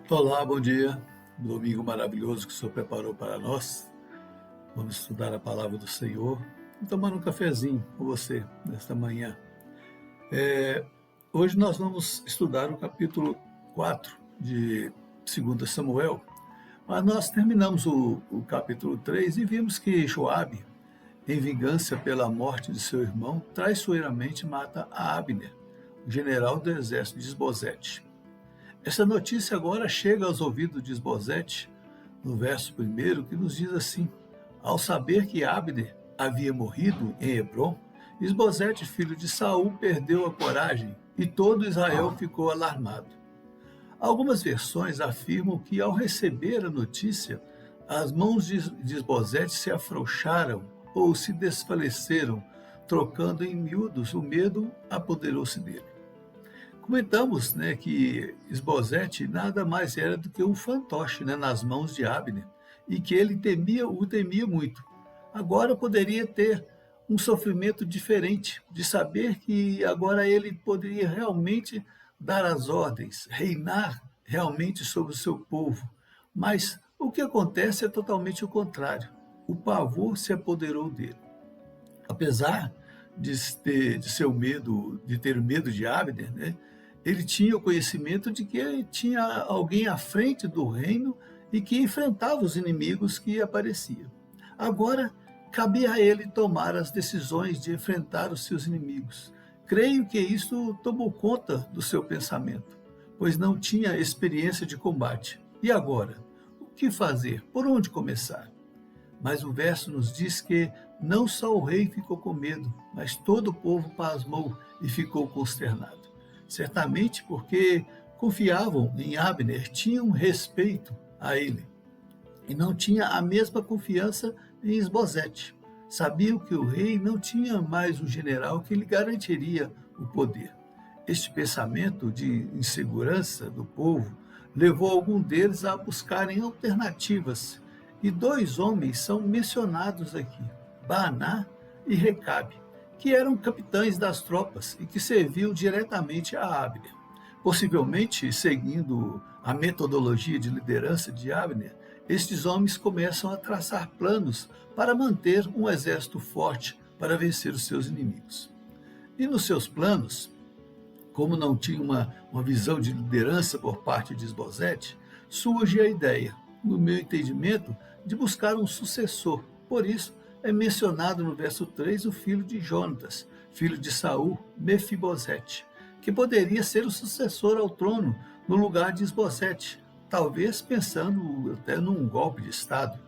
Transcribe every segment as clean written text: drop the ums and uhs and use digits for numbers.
Olá, bom dia. Domingo maravilhoso que o Senhor preparou para nós. Vamos estudar a palavra do Senhor e tomar um cafezinho com você nesta manhã. Hoje nós vamos estudar o capítulo 4 de 2 Samuel, mas nós terminamos o capítulo 3 e vimos que Joabe, em vingança pela morte de seu irmão, traiçoeiramente mata a Abner, o general do exército de Isbosete. Essa notícia agora chega aos ouvidos de Isbosete, no verso 1, que nos diz assim: Ao saber que Abner havia morrido em Hebrom, Isbosete, filho de Saul, perdeu a coragem e todo Israel ficou alarmado. Algumas versões afirmam que, ao receber a notícia, as mãos de Isbosete se afrouxaram ou se desfaleceram, trocando em miúdos, o medo apoderou-se dele. Comentamos, que Isbosete nada mais era do que um fantoche, nas mãos de Abner, e que ele o temia muito. Agora poderia ter um sofrimento diferente, de saber que agora ele poderia realmente dar as ordens, reinar realmente sobre o seu povo. Mas o que acontece é totalmente o contrário. O pavor se apoderou dele. Apesar de ter medo de Abner, ele tinha o conhecimento de que tinha alguém à frente do reino e que enfrentava os inimigos que apareciam. Agora, cabia a ele tomar as decisões de enfrentar os seus inimigos. Creio que isso tomou conta do seu pensamento, pois não tinha experiência de combate. E agora? O que fazer? Por onde começar? Mas o verso nos diz que não só o rei ficou com medo, mas todo o povo pasmou e ficou consternado. Certamente porque confiavam em Abner, tinham respeito a ele, e não tinha a mesma confiança em Isbosete. Sabiam que o rei não tinha mais um general que lhe garantiria o poder. Este pensamento de insegurança do povo levou algum deles a buscarem alternativas, e dois homens são mencionados aqui, Baaná e Recabe, que eram capitães das tropas e que serviam diretamente a Abner. Possivelmente, seguindo a metodologia de liderança de Abner, estes homens começam a traçar planos para manter um exército forte para vencer os seus inimigos. E nos seus planos, como não tinha uma visão de liderança por parte de Isbosete, surge a ideia, no meu entendimento, de buscar um sucessor. Por isso, é mencionado no verso 3 o filho de Jonatas, filho de Saul, Mefibosete, que poderia ser o sucessor ao trono no lugar de Isbosete, talvez pensando até num golpe de Estado.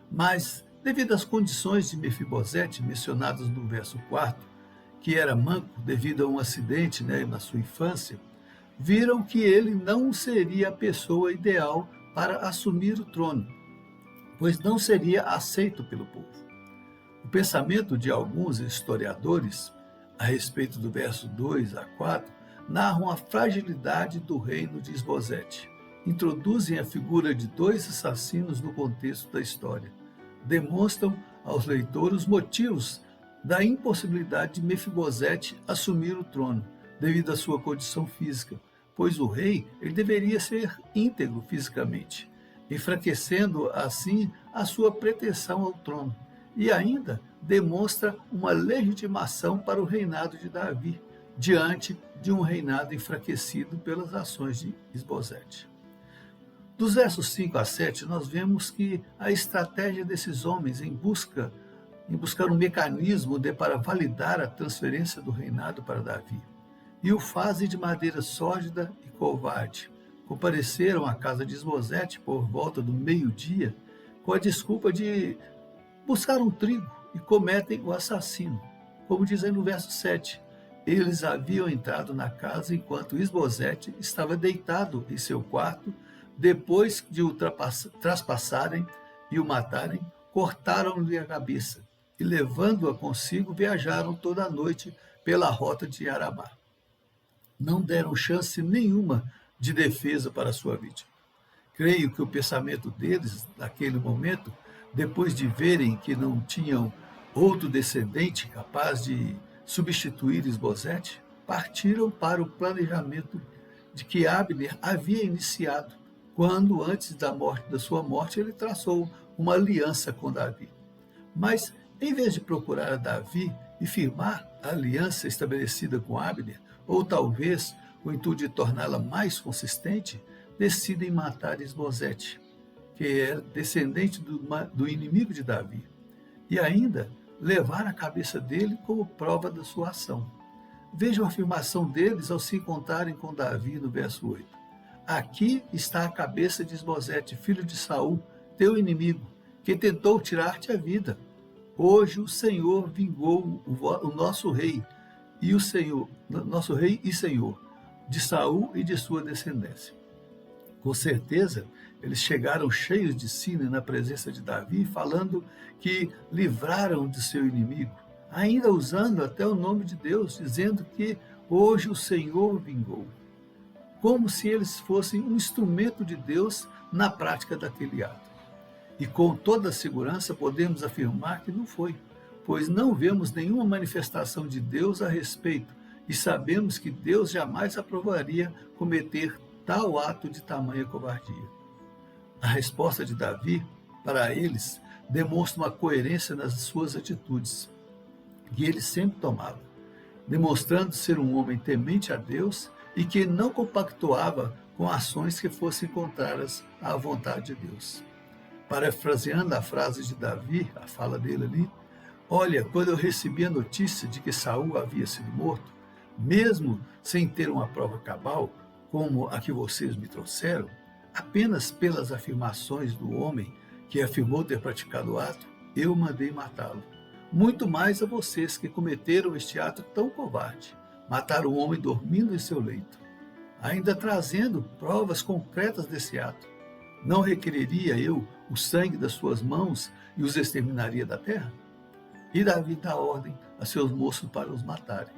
Mas, devido às condições de Mefibosete, mencionadas no verso 4, que era manco devido a um acidente na sua infância, viram que ele não seria a pessoa ideal para assumir o trono, pois não seria aceito pelo povo. O pensamento de alguns historiadores, a respeito do verso 2 a 4, narram a fragilidade do reino de Isbosete. Introduzem a figura de dois assassinos no contexto da história. Demonstram aos leitores os motivos da impossibilidade de Mefibosete assumir o trono, devido à sua condição física, pois o rei ele deveria ser íntegro fisicamente, enfraquecendo assim a sua pretensão ao trono. E ainda demonstra uma legitimação para o reinado de Davi, diante de um reinado enfraquecido pelas ações de Isbosete. Dos versos 5 a 7, nós vemos que a estratégia desses homens em buscar um mecanismo para validar a transferência do reinado para Davi. E o fazem de maneira sórdida e covarde. Compareceram à casa de Isbosete por volta do meio-dia, com a desculpa de buscar um trigo e cometem o assassino. Como diz aí no verso 7, eles haviam entrado na casa enquanto Isbosete estava deitado em seu quarto. Depois de o traspassarem e o matarem, cortaram-lhe a cabeça e, levando-a consigo, viajaram toda a noite pela rota de Arabá. Não deram chance nenhuma de defesa para sua vítima. Creio que o pensamento deles, naquele momento, depois de verem que não tinham outro descendente capaz de substituir Isbosete, partiram para o planejamento de que Abner havia iniciado, quando, antes da sua morte, ele traçou uma aliança com Davi. Mas, em vez de procurar a Davi e firmar a aliança estabelecida com Abner, ou talvez com o intuito de torná-la mais consistente, decidem matar Isbosete, que era descendente do inimigo de Davi, e ainda levar a cabeça dele como prova da sua ação. Vejam a afirmação deles ao se encontrarem com Davi no verso 8. Aqui está a cabeça de Isbosete, filho de Saul, teu inimigo, que tentou tirar-te a vida. Hoje o Senhor vingou o nosso rei e Senhor, de Saul e de sua descendência. Com certeza, eles chegaram cheios de si na presença de Davi, falando que livraram de seu inimigo, ainda usando até o nome de Deus, dizendo que hoje o Senhor vingou, como se eles fossem um instrumento de Deus na prática daquele ato. E com toda a segurança podemos afirmar que não foi, pois não vemos nenhuma manifestação de Deus a respeito e sabemos que Deus jamais aprovaria cometer tal ato de tamanha covardia. A resposta de Davi para eles demonstra uma coerência nas suas atitudes, que ele sempre tomava, demonstrando ser um homem temente a Deus e que não compactuava com ações que fossem contrárias à vontade de Deus. Parafraseando a frase de Davi, a fala dele ali, olha, quando eu recebi a notícia de que Saul havia sido morto, mesmo sem ter uma prova cabal, como a que vocês me trouxeram, apenas pelas afirmações do homem que afirmou ter praticado o ato, eu mandei matá-lo. Muito mais a vocês que cometeram este ato tão covarde, matar um homem dormindo em seu leito, ainda trazendo provas concretas desse ato. Não requereria eu o sangue das suas mãos e os exterminaria da terra? E Davi dá ordem a seus moços para os matarem.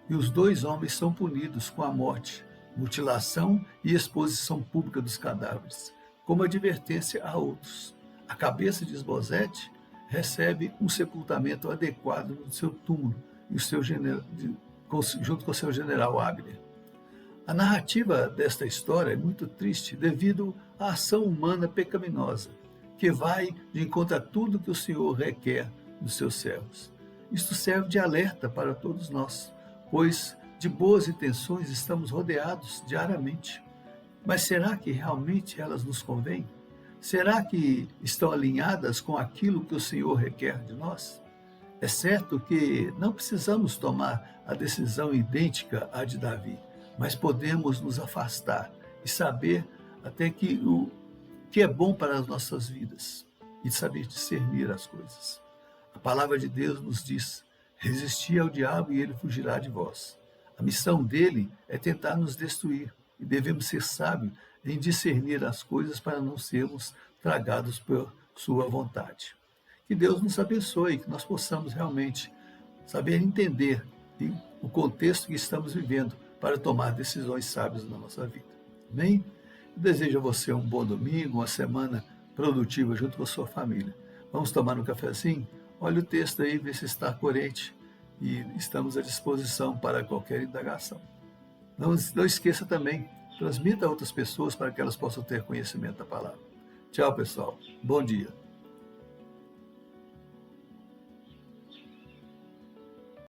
E os dois homens são punidos com a morte, mutilação e exposição pública dos cadáveres, como advertência a outros. A cabeça de Isbosete recebe um sepultamento adequado no seu túmulo e junto com seu general Abner. A narrativa desta história é muito triste devido à ação humana pecaminosa, que vai de encontro a tudo que o Senhor requer dos seus servos. Isto serve de alerta para todos nós, pois de boas intenções estamos rodeados diariamente. Mas será que realmente elas nos convêm? Será que estão alinhadas com aquilo que o Senhor requer de nós? É certo que não precisamos tomar a decisão idêntica à de Davi, mas podemos nos afastar e saber até que o que é bom para as nossas vidas e saber discernir as coisas. A palavra de Deus nos diz: resisti ao diabo e ele fugirá de vós. A missão dele é tentar nos destruir e devemos ser sábios em discernir as coisas para não sermos tragados por sua vontade. Que Deus nos abençoe, que nós possamos realmente saber entender o contexto que estamos vivendo para tomar decisões sábias na nossa vida. Amém? Eu desejo a você um bom domingo, uma semana produtiva junto com a sua família. Vamos tomar um cafezinho? Olha o texto aí, vê se está coerente e estamos à disposição para qualquer indagação. Não esqueça também, transmita a outras pessoas para que elas possam ter conhecimento da palavra. Tchau, pessoal. Bom dia.